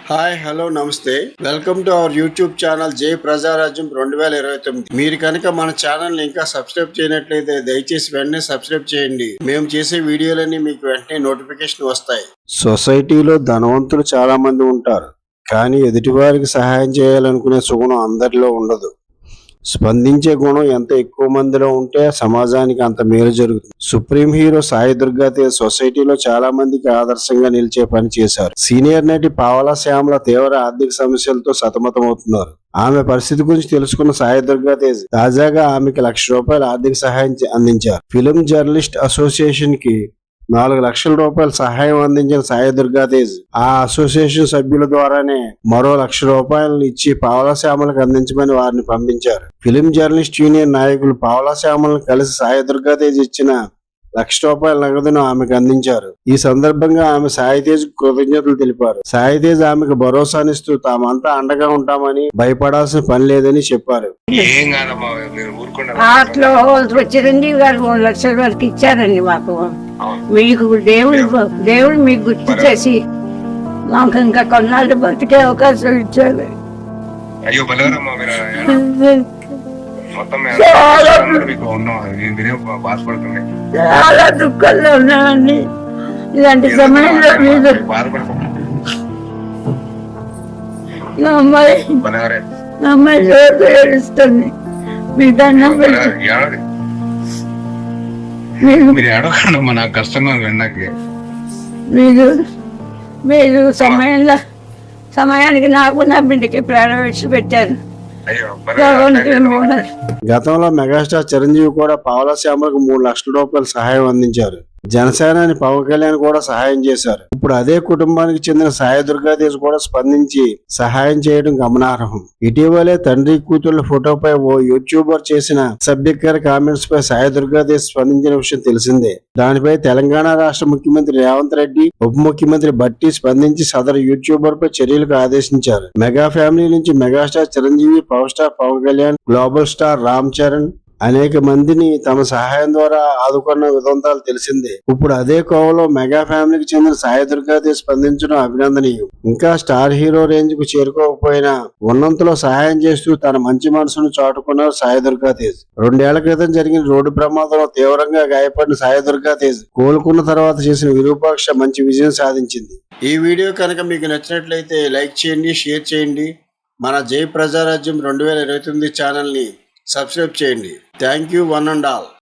Hi hello నమస్తే welcome to our YouTube channel జై ప్రజారాజ్యం 2029. మీరు కనుక మన ఛానల్ ఇంకా సబ్స్క్రైబ్ చేయనట్లయితే దయచేసి వెంటనే సబ్స్క్రైబ్ చేయండి. మేము చేసే వీడియోలన్నీ మీకు వెంటనే నోటిఫికేషన్ వస్తాయి. సొసైటీలో ధనవంతులు చాలా మంది ఉంటారు, కానీ ఎదుటివారికి సహాయం చేయాలనుకునే సుగుణం అందరిలో ఉండదు. స్పందించే గుణం ఎంత ఎక్కువ మందిలో ఉంటే సమాజానికి అంత మేలు జరుగుతుంది. సుప్రీం హీరో సాయి దుర్గా తేజ్ సొసైటీలో చాలా మందికి ఆదర్శంగా నిలిచే పని చేశారు. సీనియర్ నటి పావలా శ్యామల తీవ్ర ఆర్థిక సమస్యలతో సతమతమవుతున్నారు. ఆమె పరిస్థితి గురించి తెలుసుకున్న సాయి దుర్గా తేజ్ తాజాగా ఆమెకి ₹1,00,000 ఆర్థిక సహాయం అందించారు. ఫిల్మ్ జర్నలిస్ట్ అసోసియేషన్ కి ₹4,00,000 సహాయం అందించిన సాయి దుర్గా తేజ్ ఆ అసోసియేషన్ సభ్యుల ద్వారానే మరో ₹1,00,000 ఇచ్చి పావలా శ్యామలకు అందించమని వారిని పంపించారు. ఫిలిం జర్నలిస్ట్ యూనియన్ నాయకులు పావలా శ్యామలను కలిసి సాయి దుర్గా తేజ్ ఇచ్చిన ₹1,00,000 నగదును ఆమెకు అందించారు. ఈ సందర్భంగా ఆమె సాయి తేజ్ కృతజ్ఞతలు తెలిపారు. సాయి తేజ్ ఆమెకు భరోసానిస్తూ తామంతా అండగా ఉంటామని, భయపడాల్సిన పని లేదని చెప్పారు. చిరంజీవి గారు ₹3,00,000 ఇచ్చారండి మాకు. మీకు దేవుడు మీకు గుర్తు చేసి మాకు ఇంకా కొన్నాళ్ళు బతికే అవకాశం ఇచ్చారు. చాలా దుఃఖంలో ఉన్నానండి. ఇలాంటి సమయంలో మీరు నా అమ్మాయి ఏడుస్తుంది. మీ దండం మీరు సమయానికి నాకు నా బిడ్డకి ప్రాణం విడిచి పెట్టారు. గతంలో మెగాస్టార్ చిరంజీవి కూడా పావలా శ్యామలకు ₹3,00,000 సహాయం అందించారు. జనసేనాని పవన్ కళ్యాణ్ కూడా సహాయం చేశారు. ఇప్పుడు అదే కుటుంబానికి చెందిన సాయి దుర్గా తేజ్ కూడా స్పందించి సహాయం చేయడం గమనార్హం. ఇటీవలే తండ్రి కూతుళ్ల ఫోటోపై ఓ యూట్యూబర్ చేసిన అసభ్యకర కామెంట్స్ పై సాయి దుర్గా తేజ్ స్పందించిన విషయం తెలిసిందే. దానిపై తెలంగాణ రాష్ట్ర ముఖ్యమంత్రి రేవంత్ రెడ్డి, ఉప ముఖ్యమంత్రి భట్టి స్పందించి సదరు యూట్యూబర్ పై చర్యలకు ఆదేశించారు. మెగా ఫ్యామిలీ నుంచి megastar Chiranjeevi, power star Pawan Kalyan, global star Ram Charan అనేక మందిని తమ సహాయం ద్వారా ఆదుకున్న విధంతాలు తెలిసిందే. ఇప్పుడు అదే కోవలో మెగా ఫ్యామిలీకి చెందిన సాయి దుర్గా తేజ్ స్పందించడం అభినందనీయం. ఇంకా స్టార్ హీరో రేంజ్ కు చేరుకోకపోయినా ఉన్నంతలో సహాయం చేస్తూ తన మంచి మనసును చాటుకున్నారు సాయి దుర్గా తేజ్. 2 ఏళ్ల క్రితం జరిగిన రోడ్డు ప్రమాదంలో తీవ్రంగా గాయపడిన సాయి దుర్గా తేజ్ కోలుకున్న తర్వాత చేసిన విరూపాక్ష మంచి విజయం సాధించింది. ఈ వీడియో కనుక మీకు నచ్చినట్లయితే లైక్ చేయండి, షేర్ చేయండి. మన జై ప్రజారాజ్యం 2029 ఛానల్ ని సబ్స్క్రైబ్ చేయండి. Thank you one and all.